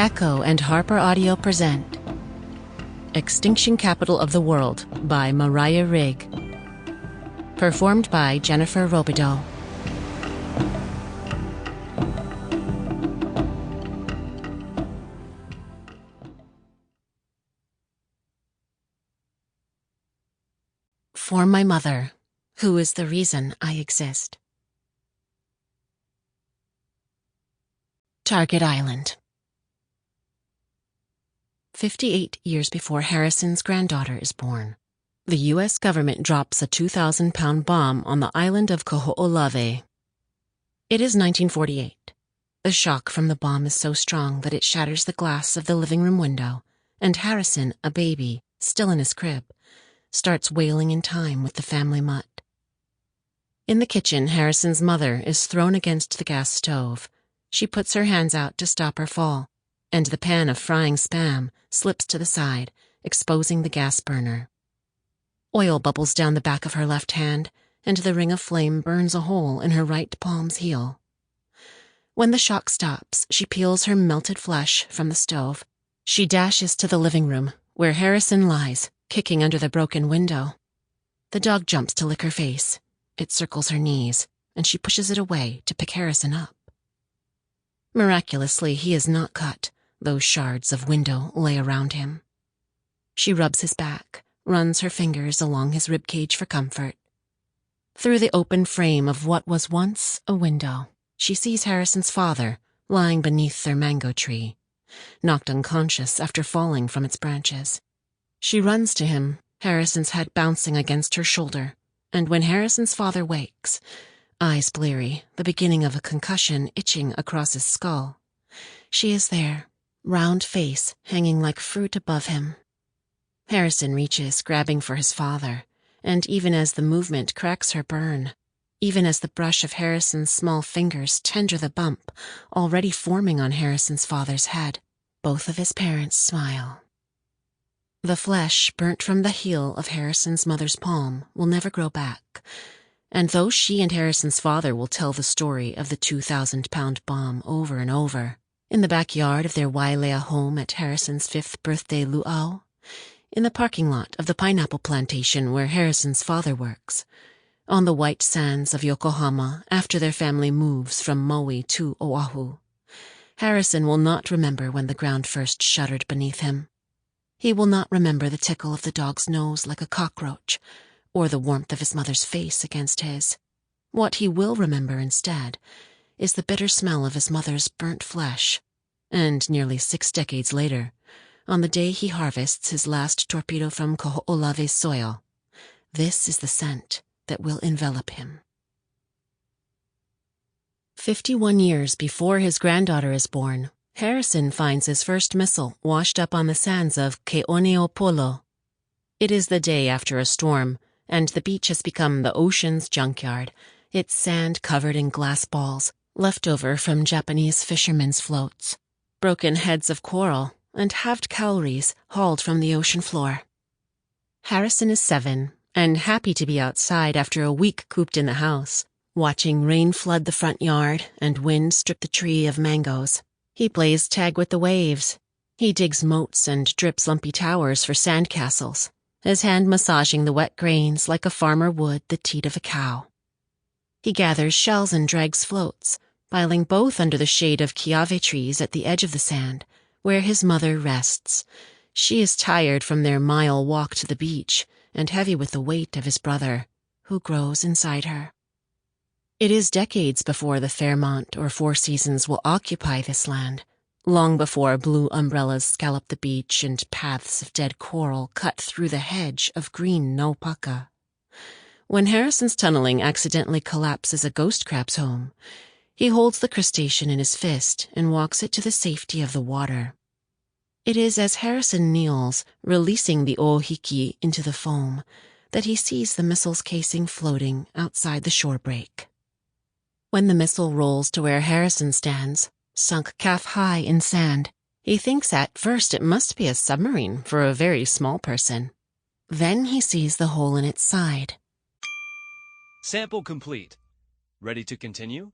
Echo and HarperAudio present Extinction Capital of the World by Mariah Rigg. Performed by Jennifer Robideau. For my mother, who is the reason I exist. Target Island. 58 years before Harrison's granddaughter is born, the U.S. government drops a 2,000-pound bomb on the island of Kaho'olawe. It is 1948. The shock from the bomb is so strong that it shatters the glass of the living room window, and Harrison, a baby, still in his crib, starts wailing in time with the family mutt. In the kitchen, Harrison's mother is thrown against the gas stove. She puts her hands out to stop her fall, and the pan of frying Spam slips to the side, exposing the gas burner. Oil bubbles down the back of her left hand, and the ring of flame burns a hole in her right palm's heel. When the shock stops, she peels her melted flesh from the stove. She dashes to the living room, where Harrison lies, kicking under the broken window. The dog jumps to lick her face. It circles her knees, and she pushes it away to pick Harrison up. Miraculously, he is not cut, though shards of window lay around him. She rubs his back, runs her fingers along his ribcage for comfort. Through the open frame of what was once a window, she sees Harrison's father lying beneath their mango tree, knocked unconscious after falling from its branches. She runs to him, Harrison's head bouncing against her shoulder, and when Harrison's father wakes, eyes bleary, the beginning of a concussion itching across his skull, she is there, round face hanging like fruit above him. Harrison reaches, grabbing for his father, and even as the movement cracks her burn, even as the brush of Harrison's small fingers tender the bump already forming on Harrison's father's head, both of his parents smile. The flesh burnt from the heel of Harrison's mother's palm will never grow back, and though she and Harrison's father will tell the story of the 2,000-pound bomb over and over, in the backyard of their Wailea home at Harrison's 5th birthday luau, in the parking lot of the pineapple plantation where Harrison's father works, on the white sands of Yokohama after their family moves from Maui to Oahu, Harrison will not remember when the ground first shuddered beneath him. He will not remember the tickle of the dog's nose like a cockroach, or the warmth of his mother's face against his. What he will remember instead is the bitter smell of his mother's burnt flesh, and nearly 6 decades later, on the day he harvests his last torpedo from Kaho'olawe's soil, this is the scent that will envelop him. 51 years before his granddaughter is born, Harrison finds his first missile washed up on the sands of Ke'oneopolo. It is the day after a storm, and the beach has become the ocean's junkyard, its sand covered in glass balls, left over from Japanese fishermen's floats, broken heads of coral, and halved cowries hauled from the ocean floor. Harrison is 7, and happy to be outside after a week cooped in the house, watching rain flood the front yard and wind strip the tree of mangoes. He plays tag with the waves. He digs moats and drips lumpy towers for sandcastles, his hand massaging the wet grains like a farmer would the teat of a cow. He gathers shells and drags floats, piling both under the shade of kiave trees at the edge of the sand, where his mother rests. She is tired from their mile walk to the beach and heavy with the weight of his brother, who grows inside her. It is decades before the Fairmont or Four Seasons will occupy this land, long before blue umbrellas scallop the beach and paths of dead coral cut through the hedge of green naupaka. When Harrison's tunneling accidentally collapses a ghost crab's home, he holds the crustacean in his fist and walks it to the safety of the water. It is as Harrison kneels, releasing the ohiki into the foam, that he sees the missile's casing floating outside the shore break. When the missile rolls to where Harrison stands, sunk calf-high in sand, he thinks at first it must be a submarine for a very small person. Then he sees the hole in its side. Sample complete. Ready to continue?